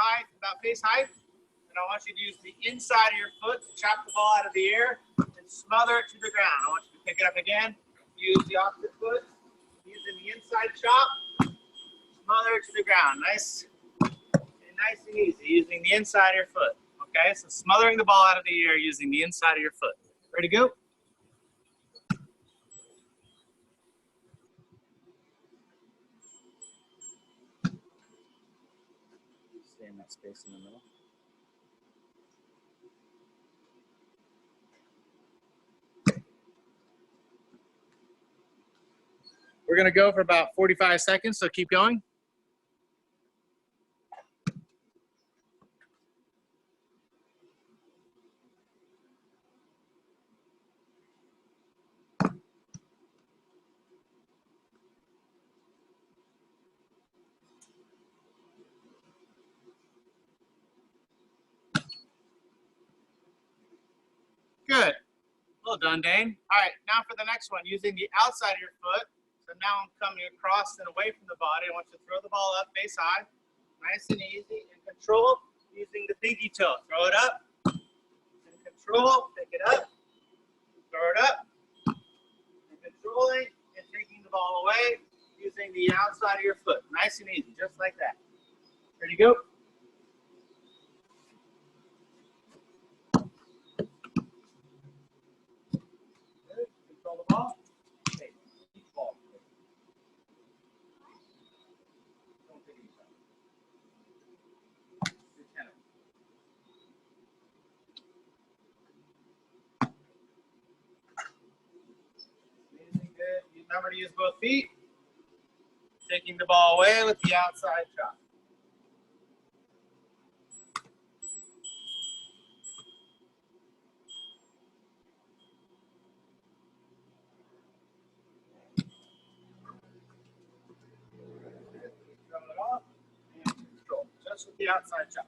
height, about face height. And I want you to use the inside of your foot to chop the ball out of the air and smother it to the ground. I want you to pick it up again. Use the opposite foot, using the inside chop, smother it to the ground. Nice and easy, using the inside of your foot. Okay, so smothering the ball out of the air using the inside of your foot. Ready to go? Stay in that space in the middle. We're going to go for about 45 seconds, so keep going. Good. Well done, Dane. All right, now for the next one, using the outside of your foot. So now I'm coming across and away from the body. I want you to throw the ball up face high, nice and easy, and control using the pinky toe. Throw it up, and control, pick it up, throw it up, and controlling, and taking the ball away using the outside of your foot. Nice and easy, just like that. Ready to go? Good. Control the ball. Okay. Keep the ball. Don't take any time. Good. Remember to use both feet. Taking the ball away with the outside chop. Throw it off and control. Just with the outside chop.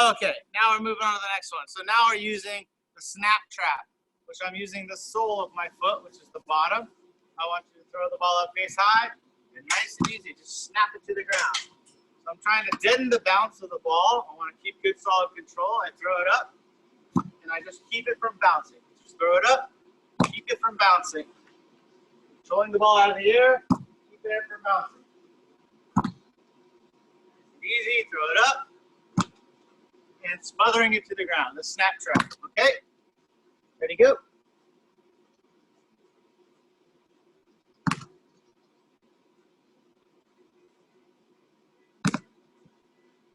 Okay, now we're moving on to the next one. So now we're using the snap trap, which I'm using the sole of my foot, which is the bottom. I want you to throw the ball up face high and nice and easy. Just snap it to the ground. So I'm trying to deaden the bounce of the ball. I want to keep good solid control. I throw it up and I just keep it from bouncing. Just throw it up, keep it from bouncing. Controlling the ball out of the air, keep it from bouncing. Easy, throw it up. And smothering it to the ground, the snap trap, okay? Ready, go.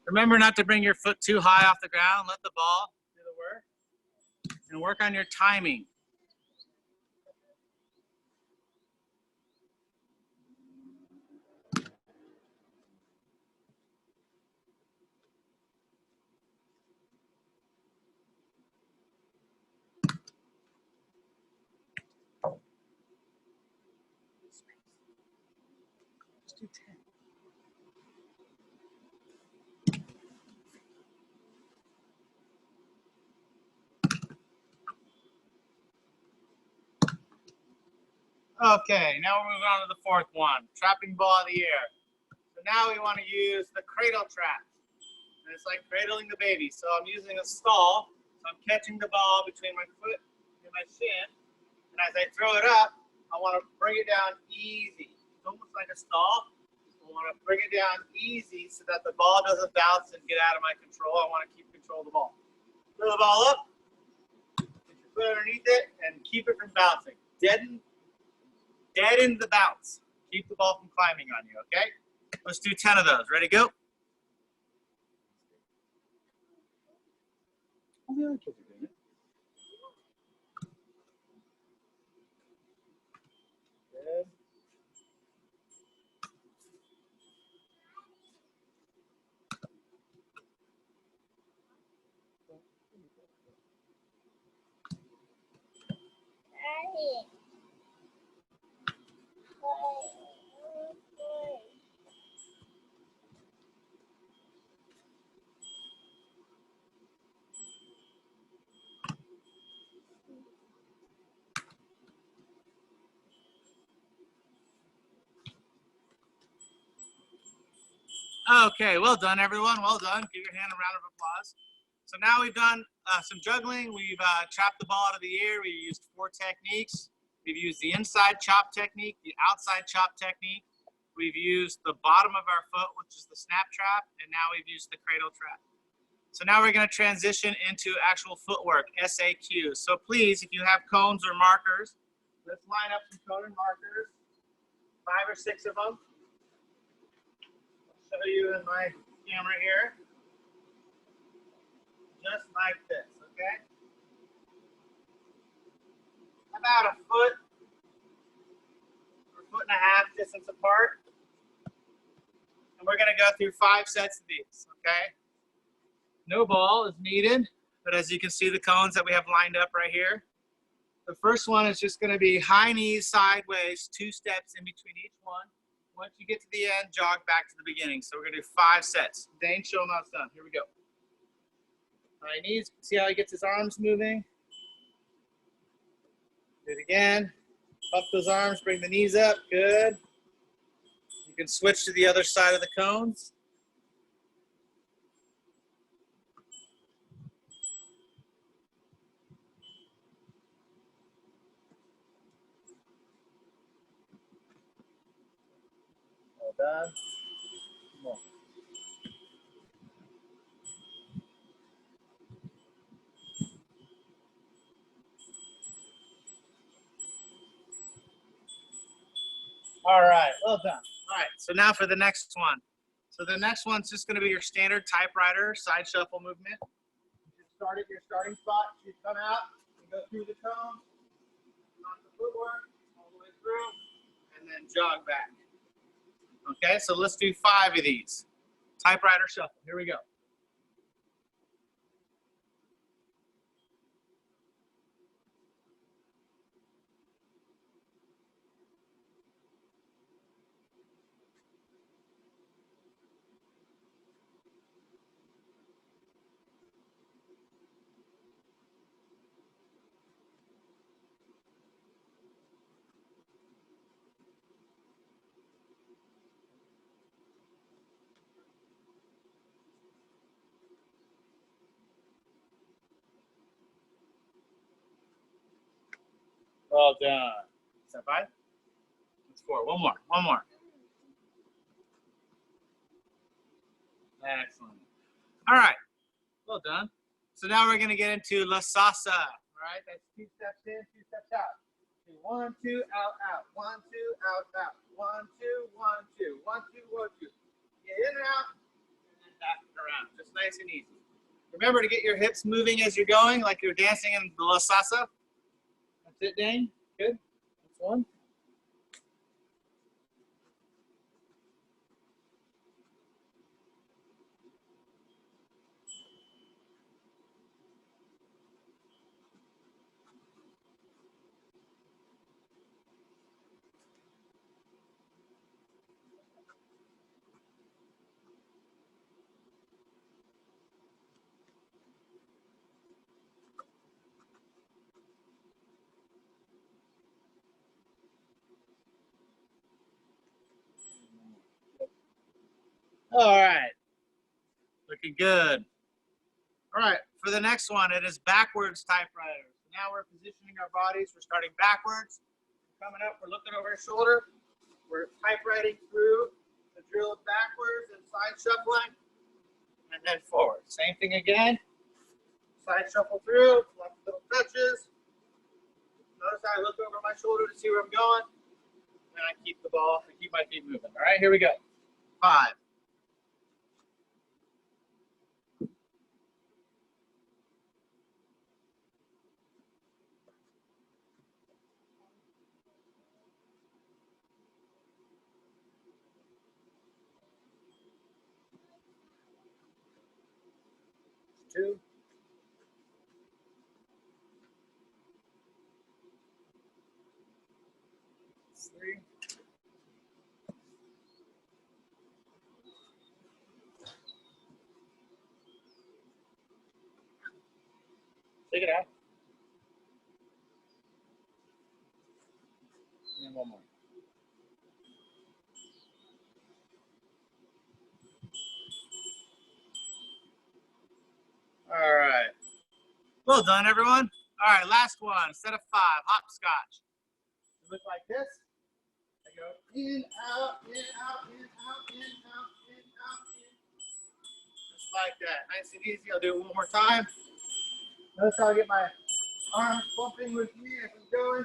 Remember not to bring your foot too high off the ground. Let the ball do the work. And work on your timing. Just do 10. Okay, now we're moving on to the fourth one, trapping ball in the air. So now we want to use the cradle trap. And it's like cradling the baby. So I'm using a stall. So I'm catching the ball between my foot and my shin. And as I throw it up, I want to bring it down easy. It's almost like a stall. I want to bring it down easy so that the ball doesn't bounce and get out of my control. I want to keep control of the ball. Throw the ball up, put your foot underneath it, and keep it from bouncing. Deaden the bounce. Keep the ball from climbing on you, okay? Let's do 10 of those. Ready, go. All the other kids are doing it. Good. Okay, well done, everyone. Well done. Give your hand a round of applause. So now we've done some juggling. We've chopped the ball out of the air. We used 4 techniques. We've used the inside chop technique, the outside chop technique. We've used the bottom of our foot, which is the snap trap, and now we've used the cradle trap. So now we're going to transition into actual footwork, SAQ. So please, if you have cones or markers, let's line up some cone and markers, 5 or 6 of them. I'll show you in my camera here. Just like this, okay? About a foot or 1.5 foot distance apart. And we're going to go through 5 sets of these, okay? No ball is needed, but as you can see the cones that we have lined up right here. The first one is just going to be high knees sideways, 2 steps in between each one. Once you get to the end, jog back to the beginning. So we're going to do 5 sets. Dane, show him how it's done. Here we go. High knees. See how he gets his arms moving? Do it again. Up those arms, bring the knees up. Good. You can switch to the other side of the cones. Well done. More. All right, well done. All right, so now for the next one. So the next one's just going to be your standard typewriter side shuffle movement. You start at your starting spot. You come out and go through the cone, knock the footwork all the way through, and then jog back. Okay, so let's do 5 of these. Typewriter shuffle. Here we go. Well done. Is that 5? That's 4. One more. One more. Excellent. All right. Well done. So now we're going to get into La Sasa. All right. That's 2 steps in, 2 steps out. 1, 2, out, out. 1, 2, out, out. 1, 2, 1, 2. 1, 2, 1, 2. Get in and out, and then back and around. Just nice and easy. Remember to get your hips moving as you're going, like you're dancing in the La Sasa. That's it, Dane. Good. That's 1. All right. Looking good. All right. For the next one, it is backwards typewriter. So now we're positioning our bodies. We're starting backwards. Coming up, we're looking over our shoulder. We're typewriting through the drill backwards and side shuffling. And then forward. Same thing again. Side shuffle through, left little touches. Notice how I look over my shoulder to see where I'm going. And I keep the ball, I keep my feet moving. All right, here we go. 5. 2. 3. Take it out. And then one more. All right. Well done, everyone. All right, last one. Set of 5, hopscotch. It looks like this. I go in, out, in, out, in, out, in, out, in, out, in. Just like that. Nice and easy. I'll do it one more time. Notice how I get my arms bumping with me as I'm going.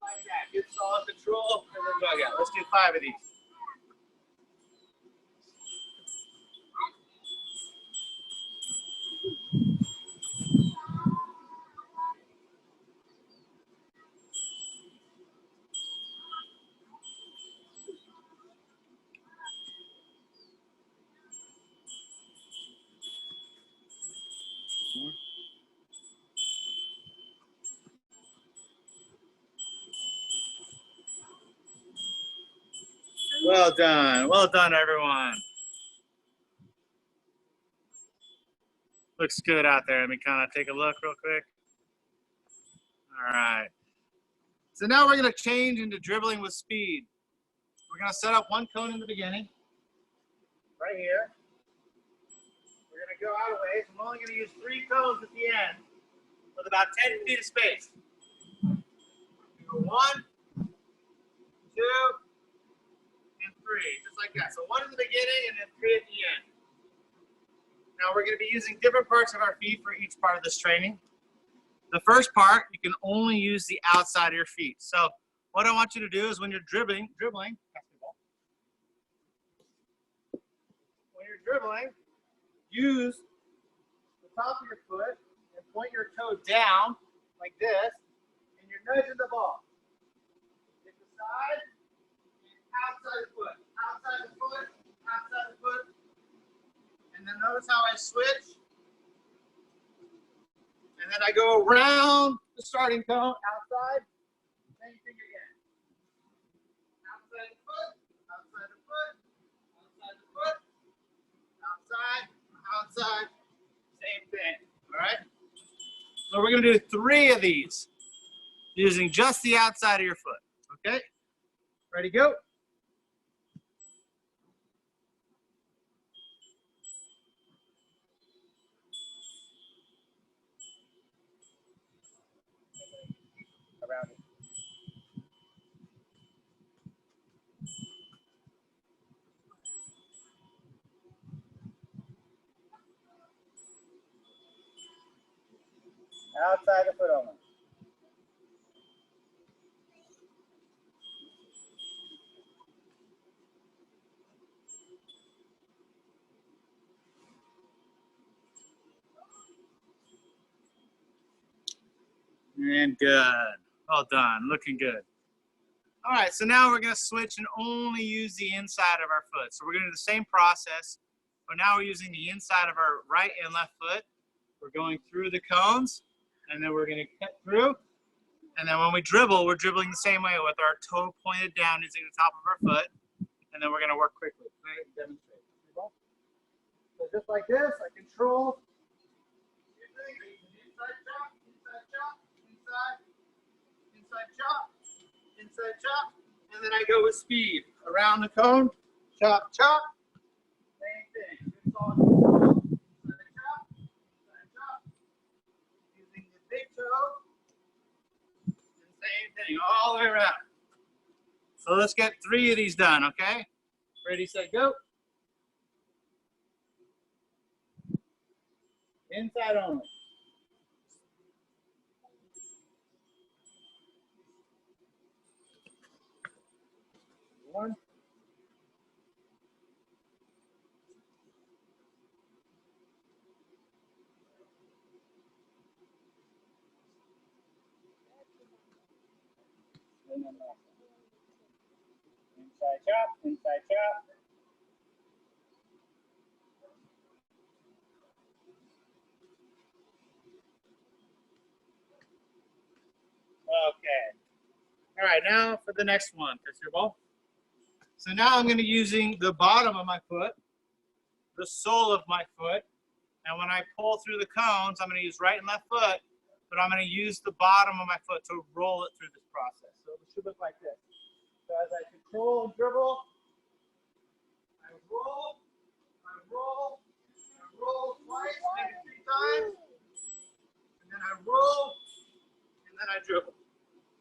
Like that. Good solid control. And then bug out. Let's do 5 of these. Well done. Well done, everyone. Looks good out there. Let me kind of take a look real quick. All right. So now we're going to change into dribbling with speed. We're going to set up one cone in the beginning, right here. We're going to go out a ways. I'm only going to use 3 cones at the end with about 10 feet of space. Go 1, 2, and 3, just like that. So 1 in the beginning and then 3 at the end. Now we're going to be using different parts of our feet for each part of this training. The first part, you can only use the outside of your feet. So what I want you to do is when you're dribbling, when you're dribbling, use the top of your foot and point your toe down like this, and you're nudging the ball. Hit the side, and outside the foot, outside the foot, outside the foot. And then notice how I switch. And then I go around the starting cone, outside, same thing again. Outside the foot, outside the foot, outside the foot, outside, outside, same thing, all right? So we're gonna do 3 of these using just the outside of your foot, okay? Ready, go. Around it. Outside the foot only. And good. Well done. Looking good. All right, so now we're going to switch and only use the inside of our foot. So we're going to do the same process, but now we're using the inside of our right and left foot. We're going through the cones, and then we're going to cut through. And then when we dribble, we're dribbling the same way with our toe pointed down using the top of our foot. And then we're going to work quickly. Demonstrate. So just like this, I control. Inside chop, inside chop, inside, inside chop, inside chop, and then I go with speed around the cone, chop, chop, same thing. Good solid control. Inside chop, using the big toe, and same thing all the way around. So let's get 3 of these done, okay? Ready, set, go. Inside only. 1. And then last one. Inside chop, inside chop. Okay. All right, now for the next one. Touch your ball. So now I'm going to be using the bottom of my foot, the sole of my foot, and when I pull through the cones, I'm going to use right and left foot, but I'm going to use the bottom of my foot to roll it through this process. So it should look like this. So as I control and dribble, I roll, I roll, I roll twice, dribble.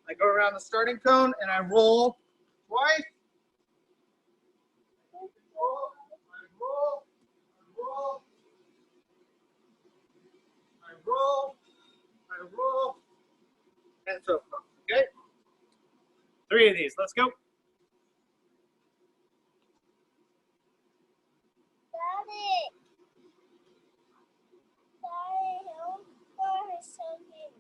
I go around the starting cone and I roll twice. Roll, I roll, and so forth. Okay? 3 of these. Let's go. Daddy, help for something.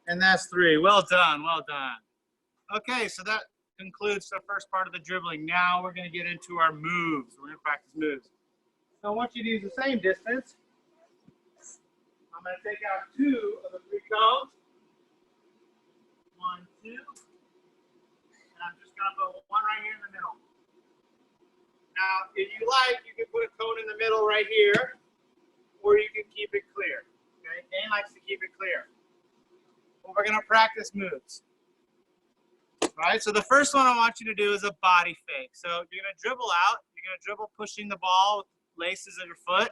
And that's 3. Well done, well done. Okay, so that concludes the first part of the dribbling. Now we're going to get into our moves. We're going to practice moves. So I want you to use the same distance. I'm going to take out 2 of the 3 cones. 1, 2. And I'm just going to put 1 right here in the middle. Now, if you like, you can put a cone in the middle right here, or you can keep it clear. Okay, Dane likes to keep it clear. But we're going to practice moves. All right, so the first one I want you to do is a body fake. So you're going to dribble out. You're going to dribble pushing the ball with laces of your foot.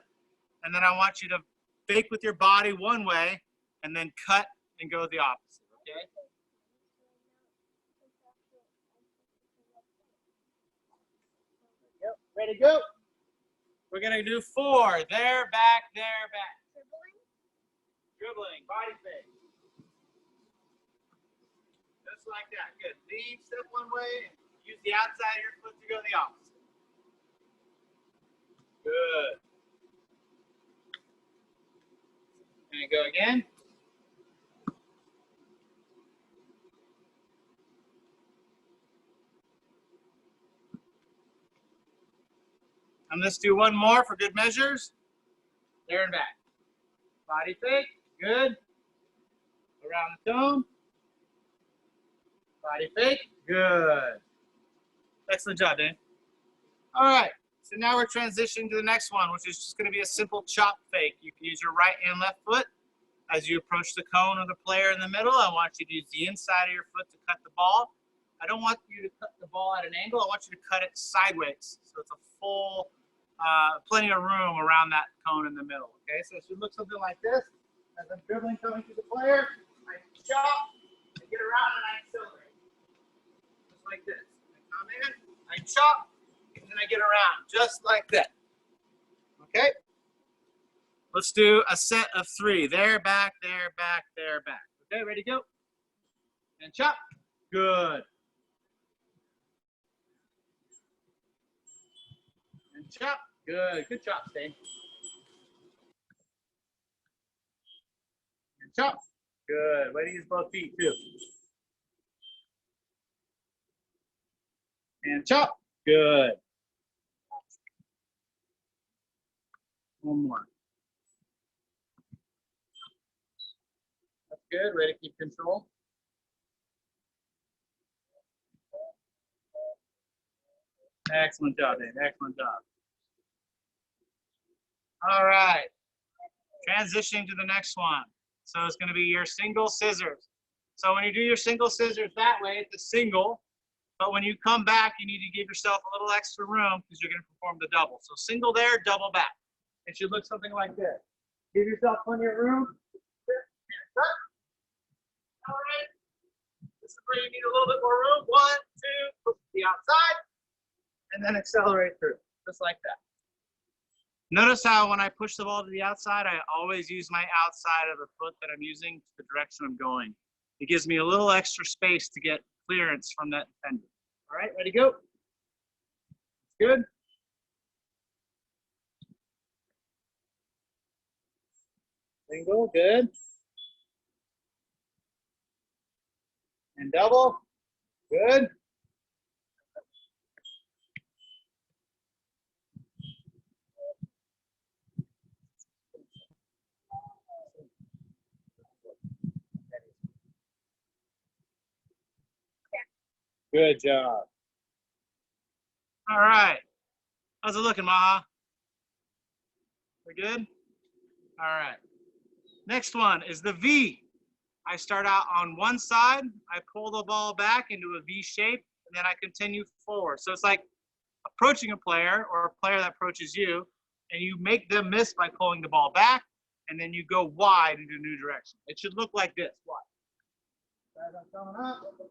And then I want you to fake with your body one way and then cut and go the opposite, okay? Yep, ready, go. We're going to do 4. There, back, there, back. Dribbling, body fake. Just like that. Good. Lead, step one way, and use the outside of your foot to go the opposite. Good. And go again. And let's do one more for good measures. There and back. Body fake. Good. Around the dome. Body fake. Good. Excellent job, Dan. All right. So now we're transitioning to the next one, which is just going to be a simple chop fake. You can use your right and left foot. As you approach the cone or the player in the middle, I want you to use the inside of your foot to cut the ball. I don't want you to cut the ball at an angle. I want you to cut it sideways. So it's a full, plenty of room around that cone in the middle. Okay, so it should look something like this. As I'm dribbling coming to the player, I chop, I get around, and I accelerate. Just like this. I come in, I chop, and then I get around, just like that. Okay? Let's do a set of 3. There, back, there, back, there, back. Okay, ready, go. And chop. Good. And chop. Good. Good chop, Steve. And chop. Good. Way to use both feet, too. And chop. Good. One more. That's good. Ready to keep control. Excellent job, Dave. Excellent job. All right. Transitioning to the next one. So it's going to be your single scissors. So when you do your single scissors that way, it's a single. But when you come back, you need to give yourself a little extra room because you're going to perform the double. So single there, double back. It should look something like this. Give yourself plenty of room. All right. This is where you need a little bit more room. 1, 2, push the outside, and then accelerate through, just like that. Notice how when I push the ball to the outside, I always use my outside of the foot that I'm using to the direction I'm going. It gives me a little extra space to get clearance from that defender. All right, ready, go. Good. Single, good. And double, good. Good job. All right. How's it looking, Maha? We're good? All right. Next one is the V. I start out on one side, I pull the ball back into a V shape, and then I continue forward. So it's like approaching a player or a player that approaches you, and you make them miss by pulling the ball back, and then you go wide into a new direction. It should look like this. Watch. As I'm coming up, I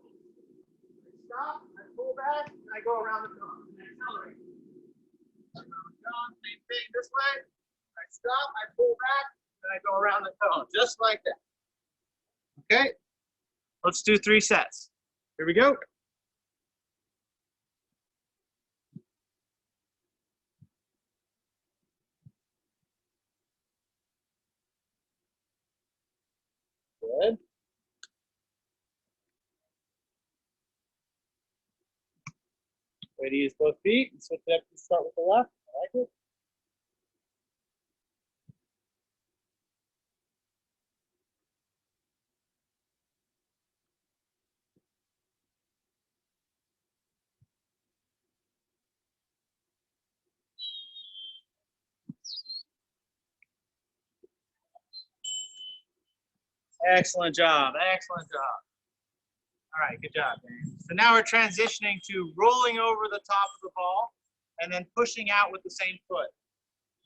stop, I pull back, and I go around the cone and accelerate. Same thing this way. I stop, I pull back, and I go around the cone, just like that. Okay, let's do 3 sets. Here we go. Good. Way to use both feet and switch it up to start with the left. I like it. Excellent job. Excellent job. All right, good job, Dan. So now we're transitioning to rolling over the top of the ball and then pushing out with the same foot.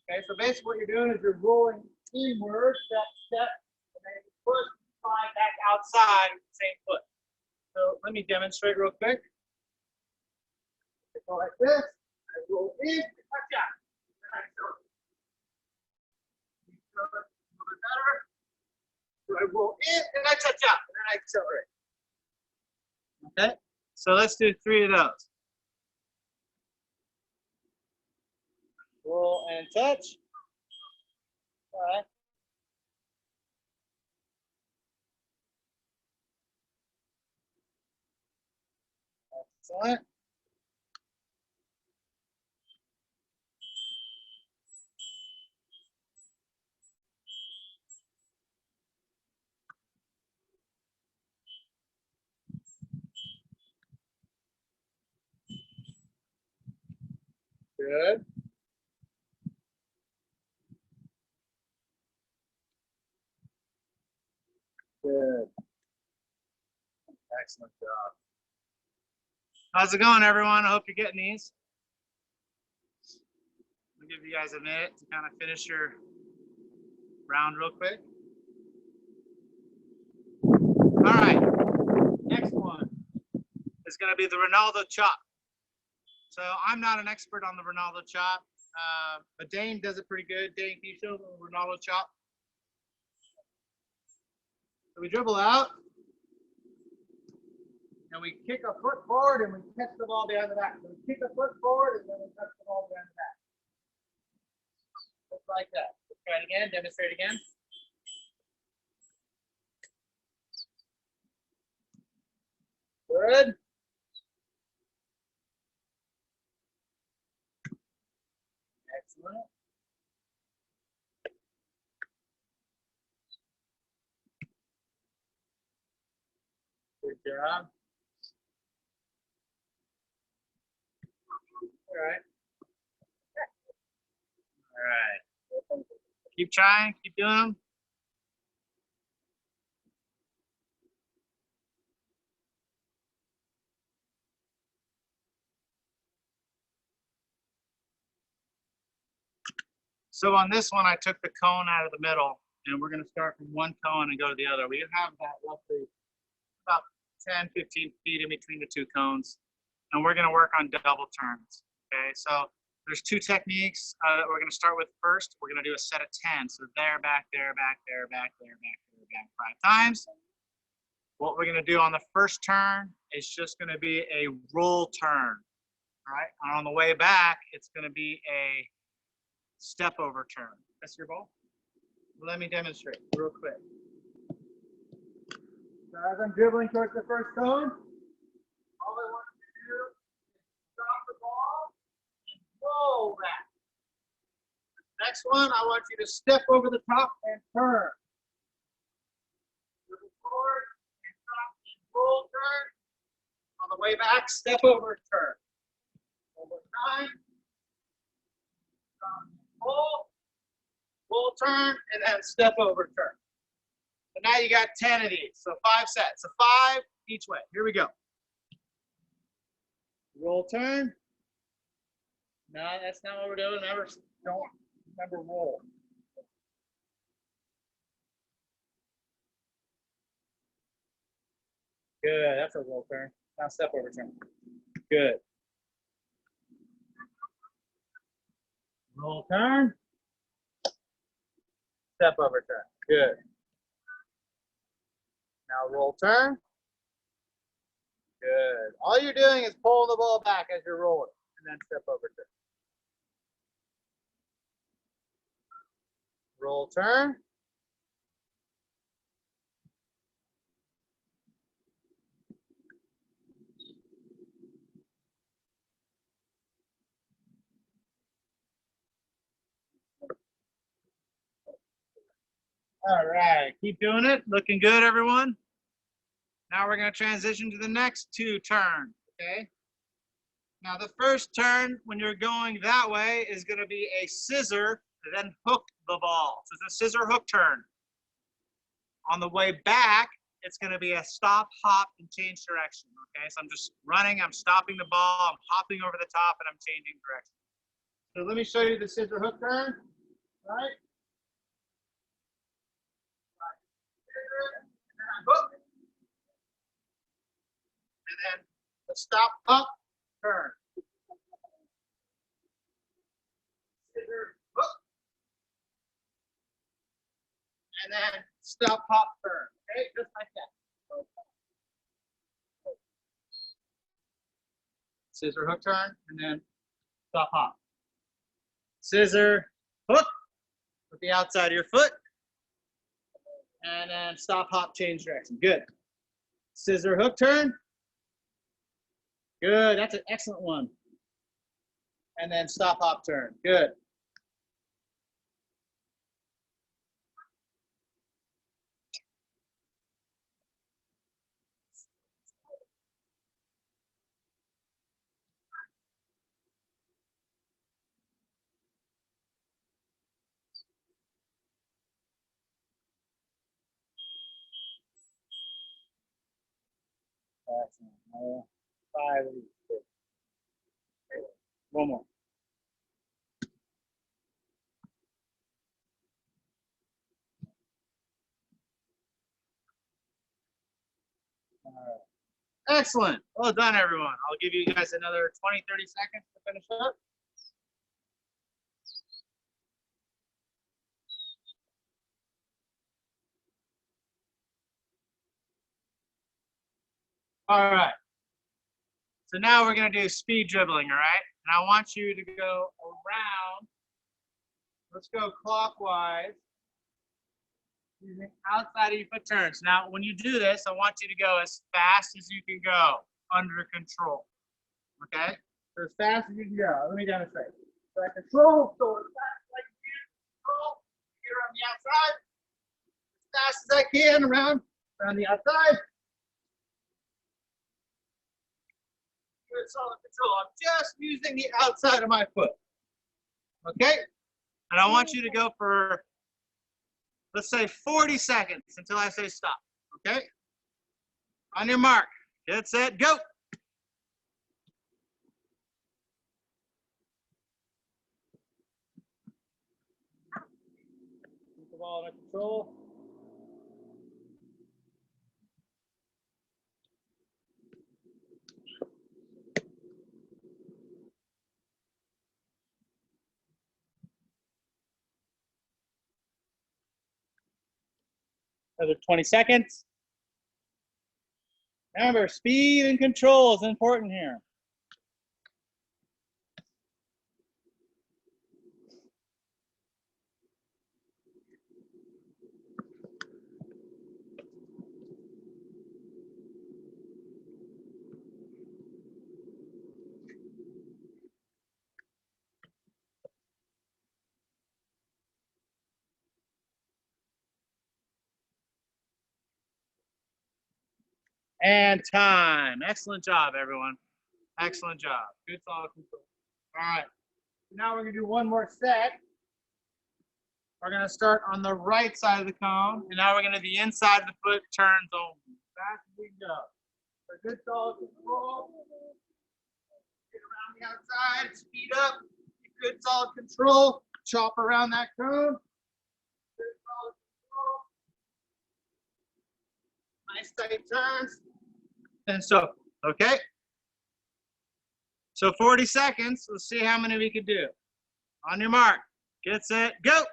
Okay, so basically what you're doing is you're rolling inward, step, and then you push, slide back outside with the same foot. So let me demonstrate real quick. I go like this, I roll in, touch out, and I accelerate. You feel it a little bit better. So I roll in, and I touch out, and then I accelerate. Okay, so let's do 3 of those. Roll and touch. All right. Excellent. Good. Good. Excellent job. How's it going, everyone? I hope you're getting these. I'll give you guys a minute to kind of finish your round real quick. All right. Next one is going to be the Ronaldo chop. So I'm not an expert on the Ronaldo chop, but Dane does it pretty good. Dane, can you show the Ronaldo chop? So we dribble out, and we kick a foot forward, and we catch the ball behind the back. So we kick a foot forward, and then we touch the ball behind the back. Just like that. Let's try it again. Demonstrate again. Good. Excellent. Good job. All right. All right. Keep trying. Keep doing them. So on this one, I took the cone out of the middle, and we're going to start from one cone and go to the other. We have that roughly about 10, 15 feet in between the 2 cones, and we're going to work on double turns. Okay, so there's 2 techniques that we're going to start with first. We're going to do a set of 10. So there, back, there, back, there, back, there, back, there, back 5 times. What we're going to do on the first turn is just going to be a roll turn. All right, and on the way back, it's going to be a step over turn. That's your ball? Let me demonstrate real quick. So as I'm dribbling towards the first cone, all I want you to do is stop the ball and roll back. Next one, I want you to step over the top and turn. Dribble forward and stop and roll turn. On the way back, step over, turn. One more time. Pull, turn, and then step over, turn. So now you got 10 of these. So 5 sets. So 5 each way. Here we go. Roll, turn. No, that's not what we're doing. Remember roll. Good. That's a roll turn. Now step over, turn. Good. Roll, turn. Step over, turn. Good. Now roll, turn. Good. All you're doing is pulling the ball back as you're rolling, and then step over, turn. Roll, turn. All right, keep doing it. Looking good, everyone. Now we're going to transition to the next 2 turns, okay? Now the first turn, when you're going that way, is going to be a scissor, then hook the ball. So it's a scissor hook turn. On the way back, it's going to be a stop, hop, and change direction, okay? So I'm just running, I'm stopping the ball, I'm hopping over the top, and I'm changing direction. So let me show you the scissor hook turn, all right? Hook. And then the stop, up, turn. Scissor, hook. And then stop, hop, turn. Okay, just like that. Scissor, hook, turn, and then stop, hop. Scissor, hook with the outside of your foot. And then stop, hop, change direction. Good. Scissor, hook, turn. Good. That's an excellent one. And then stop, hop, turn. Good. Excellent. 5 of these. One more. All right. Excellent. Well done, everyone. I'll give you guys another 20, 30 seconds to finish up. All right. So now we're going to do speed dribbling, all right? And I want you to go around. Let's go clockwise using outside of your foot turns. Now, when you do this, I want you to go as fast as you can go under control, okay? So as fast as you can go. Let me demonstrate. So I control, so as fast as I can, control, here on the outside. As fast as I can, around the outside. Good, solid control. I'm just using the outside of my foot. Okay? And I want you to go for, let's say 40 seconds until I say stop. Okay? On your mark, get set, go. Keep the ball under control. Another 20 seconds. Remember, speed and control is important here. And time. Excellent job, everyone. Excellent job. Good solid control. All right. Now we're going to do one more set. We're going to start on the right side of the cone. And now we're going to the inside of the foot turns only. Fast as we can go. So good solid control. Get around the outside. Speed up. Good solid control. Chop around that cone. Good solid control. Nice tight turns. And so, okay. So 40 seconds. Let's see how many we can do. On your mark. Get set, go.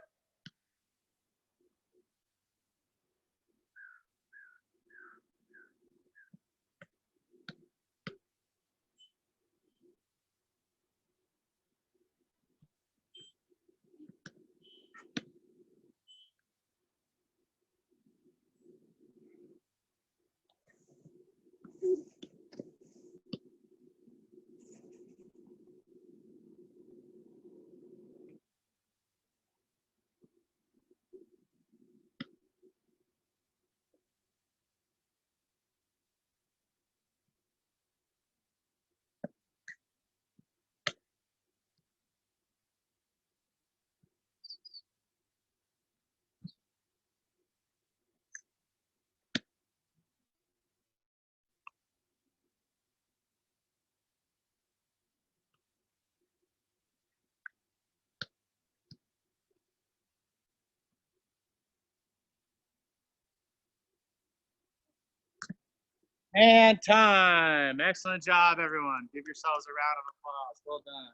And time. Excellent job, everyone. Give yourselves a round of applause. Well done.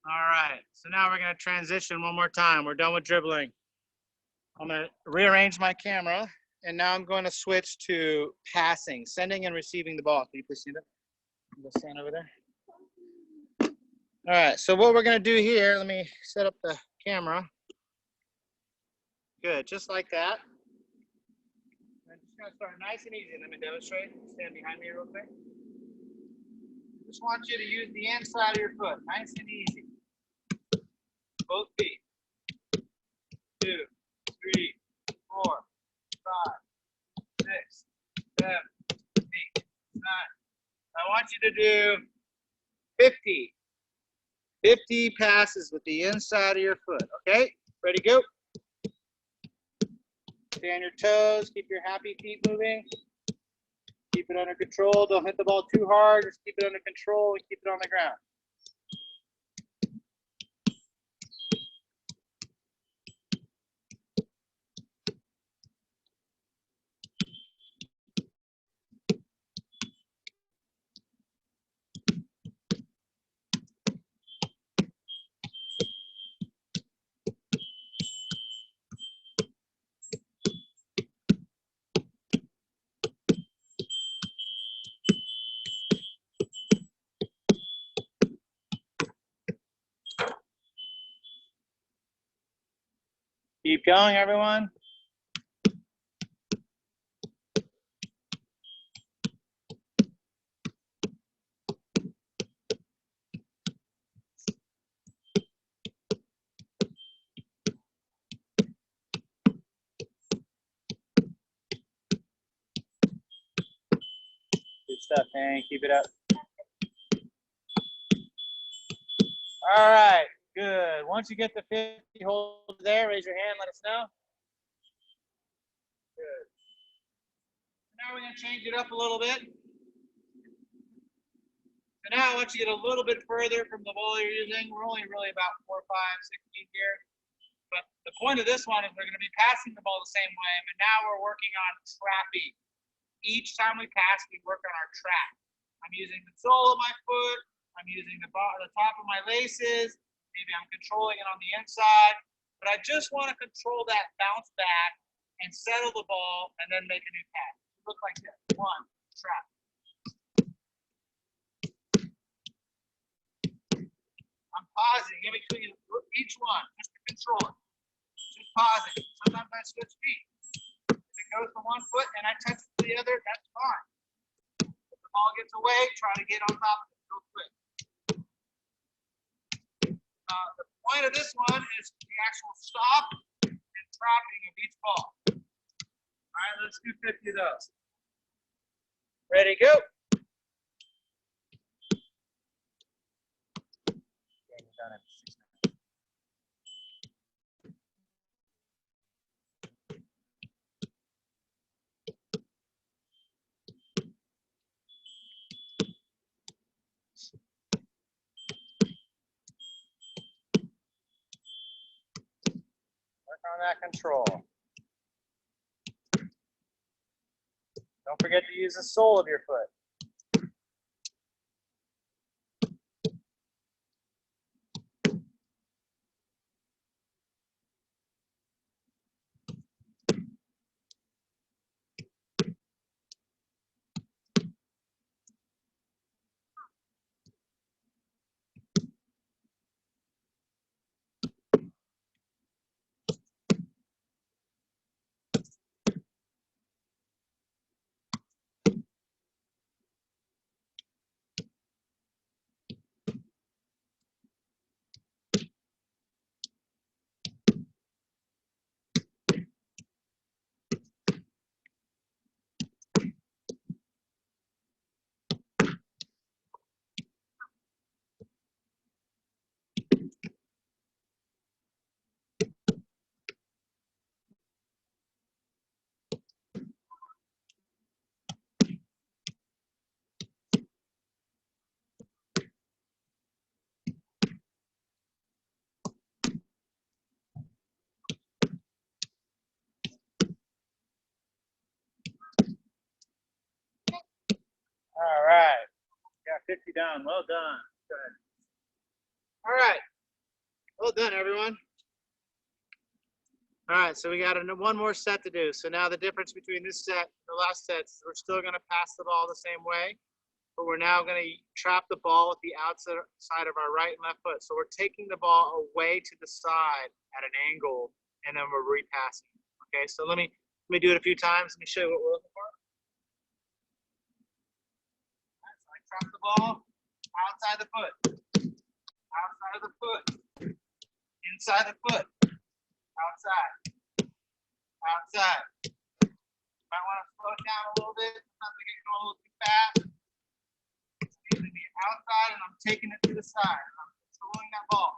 All right. So now we're going to transition one more time. We're done with dribbling. I'm going to rearrange my camera. And now I'm going to switch to passing, sending and receiving the ball. Can you please see that? Go stand over there. All right. So what we're going to do here, let me set up the camera. Good. Just like that. I'm just going to start nice and easy. Let me demonstrate. Stand behind me real quick. Just want you to use the inside of your foot. Nice and easy. Both feet. 2, 3, 4, 5, 6, 7, 8, 9. I want you to do 50 passes with the inside of your foot. Okay? Ready, go. Stay on your toes. Keep your happy feet moving. Keep it under control. Don't hit the ball too hard. Just keep it under control and keep it on the ground. Keep going, everyone. Good stuff, Hank. Keep it up. All right, good. Once you get the 50 hold there, raise your hand, let us know. Good. Now we're going to change it up a little bit. So now I want you to get a little bit further from the ball you're using. We're only really about 4, 5, 6 feet here. But the point of this one is we're going to be passing the ball the same way, but now we're working on trapping. Each time we pass, we work on our trap. I'm using the sole of my foot. I'm using the top of my laces. Maybe I'm controlling it on the inside. But I just want to control that bounce back and settle the ball and then make a new pass. Look like this. 1, trap. I'm pausing in between each one just to control it. Just pausing. Sometimes I switch feet. If it goes to one foot and I touch the other, that's fine. If the ball gets away, try to get on top of it real quick. The point of this one is the actual stop and trapping of each ball. All right, let's do 50 of those. Ready, go. Work on that control. Don't forget to use the sole of your foot. All right. Got 50 down. Well done. Good. All right. Well done, everyone. All right, so we got one more set to do. So now the difference between this set and the last set is we're still going to pass the ball the same way, but we're now going to trap the ball with the outside of our right and left foot. So we're taking the ball away to the side at an angle, and then we're repassing. Okay, so let me do it a few times. Let me show you what we're looking for. So I trap the ball outside the foot, outside of the foot, inside the foot, outside, outside. Might want to slow it down a little bit. Sometimes I get going a little too fast. It's using the outside and I'm taking it to the side. I'm controlling that ball.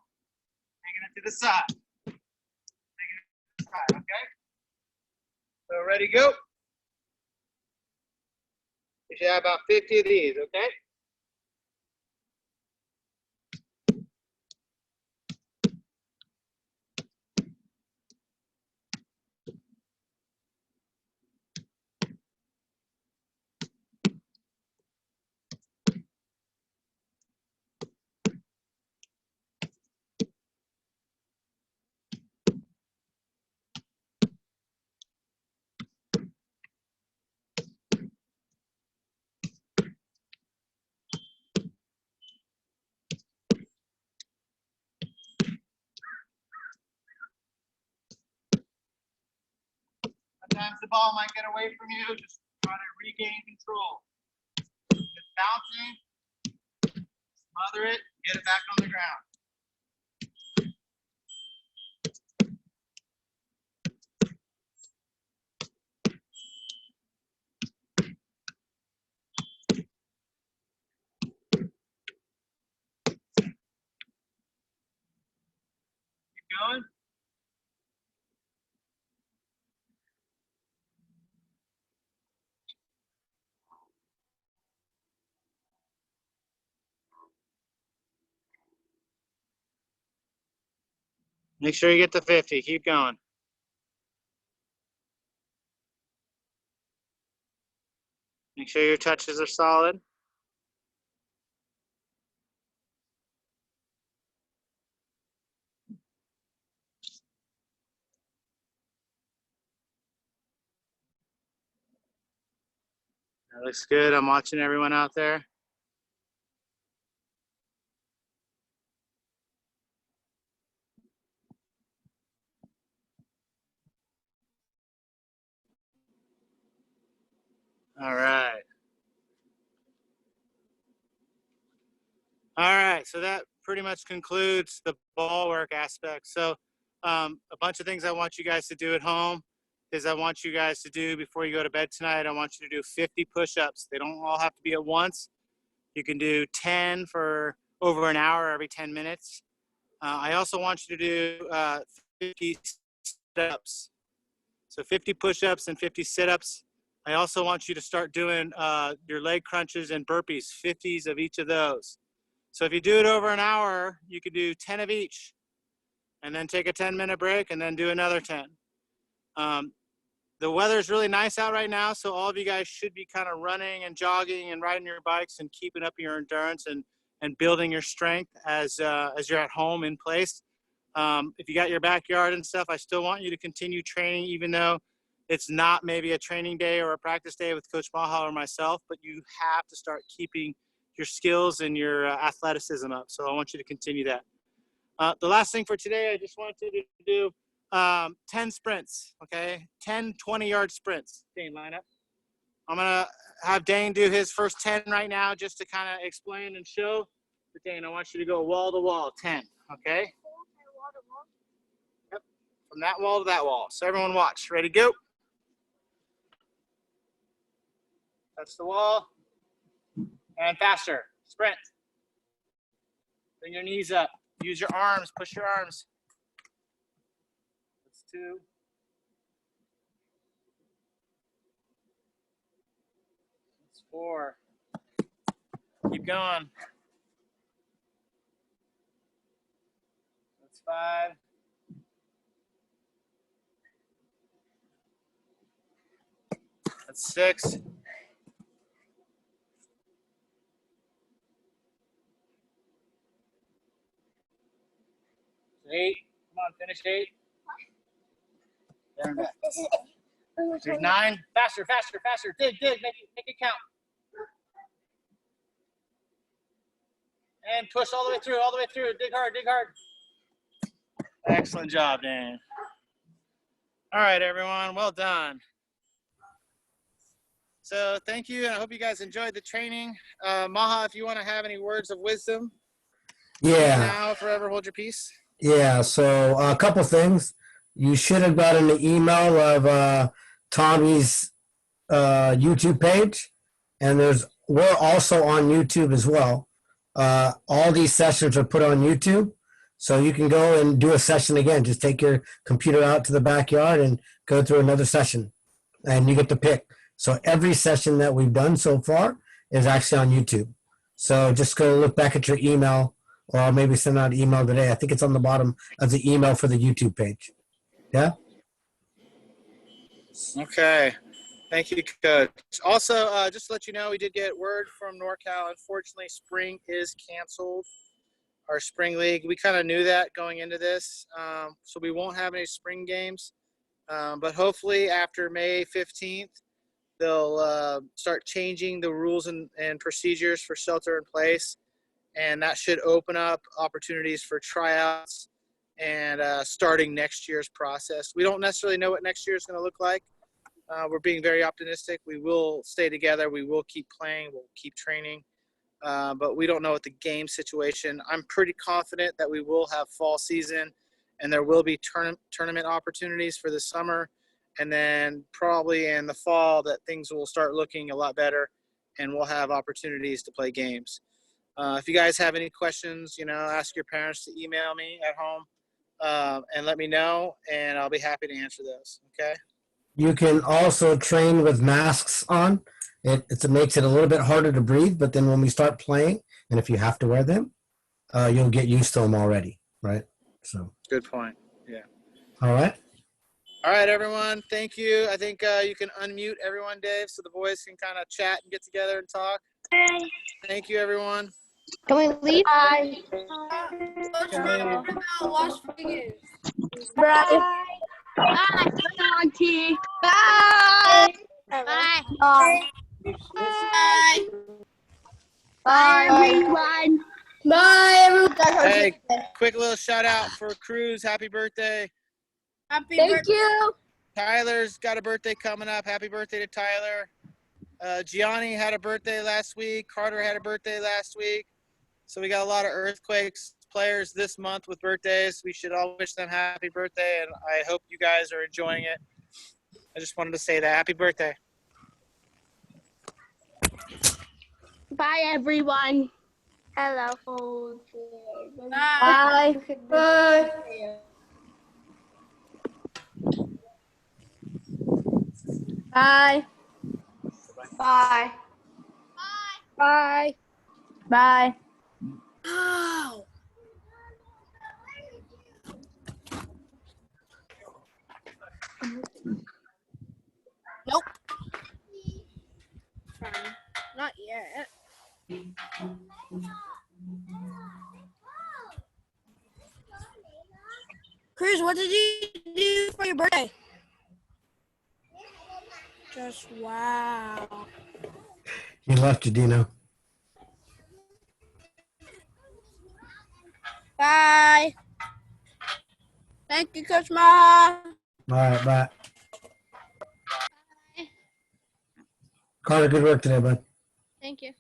Taking it to the side. Taking it to the side, okay? So ready, go. You should have about 50 of these, okay? Sometimes the ball might get away from you. Just try to regain control. Just bouncing, smother it, get it back on the ground. Keep going. Make sure you get to 50. Keep going. Make sure your touches are solid. That looks good. I'm watching everyone out there. All right. All right, so that pretty much concludes the ball work aspect. So a bunch of things I want you guys to do at home. is I want you guys to do, before you go to bed tonight, I want you to do 50 push-ups. They don't all have to be at once. You can do 10 for over an hour every 10 minutes. I also want you to do 50 sit-ups. So 50 push-ups and 50 sit-ups. I also want you to start doing your leg crunches and burpees, 50s of each of those. So if you do it over an hour, you can do 10 of each, and then take a 10-minute break and then do another 10. The weather is really nice out right now, so all of you guys should be kind of running and jogging and riding your bikes and keeping up your endurance and building your strength as you're at home in place. If you got your backyard and stuff, I still want you to continue training, even though it's not maybe a training day or a practice day with Coach Maha or myself, but you have to start keeping your skills and your athleticism up. So I want you to continue that. The last thing for today, I just wanted to do 10 sprints, okay? 10 20-yard sprints. Dane, line up. I'm going to have Dane do his first 10 right now just to kind of explain and show. But Dane, I want you to go wall to wall, 10, okay? Yep, from that wall to that wall. So everyone watch. Ready, go. That's the wall. And faster. Sprint. Bring your knees up. Use your arms. Push your arms. That's 2. That's 4. Keep going. That's 5. That's 6. 8. Come on, finish 8. There and back. There's 9. Faster, faster, faster. Dig, make it count. And push all the way through, Dig hard, dig hard. Excellent job, Dan. All right, everyone. Well done. So thank you, and I hope you guys enjoyed the training. Maha, if you want to have any words of wisdom, now forever hold your peace. Yeah, so a couple things. You should have gotten an email of Tommy's YouTube page, and we're also on YouTube as well. All these sessions are put on YouTube, so you can go and do a session again. Just take your computer out to the backyard and go through another session, and you get to pick. So every session that we've done so far is actually on YouTube. So just go look back at your email, or I'll maybe send out an email today. I think it's on the bottom of the email for the YouTube page. Yeah? Okay. Thank you, Coach. Also, just to let you know, we did get word from NorCal. Unfortunately, spring is canceled, our spring league. We kind of knew that going into this, so we won't have any spring games. But hopefully after May 15th, they'll start changing the rules and procedures for shelter in place. And that should open up opportunities for tryouts and starting next year's process. We don't necessarily know what next year is going to look like. We're being very optimistic. We will stay together. We will keep playing. We'll keep training. But we don't know what the game situation. I'm pretty confident that we will have fall season, and there will be tournament opportunities for the summer. And then probably in the fall that things will start looking a lot better, and we'll have opportunities to play games. If you guys have any questions, ask your parents to email me at home and let me know, and I'll be happy to answer those, okay? You can also train with masks on. It makes it a little bit harder to breathe, but then when we start playing, and if you have to wear them, you'll get used to them already, right? So. Good point, yeah. All right. All right, everyone, thank you. I think you can unmute everyone, Dave, so the boys can kind of chat and get together and talk. Thank you, everyone. Can we leave? Bye. Las Vegas. Bye. Bye, Auntie. Bye. Bye. Bye. Bye. Bye, everyone. Bye, everyone. Hey, quick little shout out for Cruz. Happy birthday. Thank you. Tyler's got a birthday coming up. Happy birthday to Tyler. Gianni had a birthday last week. Carter had a birthday last week. So we got a lot of Earthquakes players this month with birthdays. We should all wish them happy birthday, and I hope you guys are enjoying it. I just wanted to say that. Happy birthday. Bye, everyone. Hello. Bye. Bye. Bye. Bye. Bye. Bye. Oh. Nope. Fine. Not yet. Cruz, what did you do for your birthday? Just wow. He left you, Dino. Bye. Thank you, Coach Ma. All right, bye. Carter, good work today, bud. Thank you.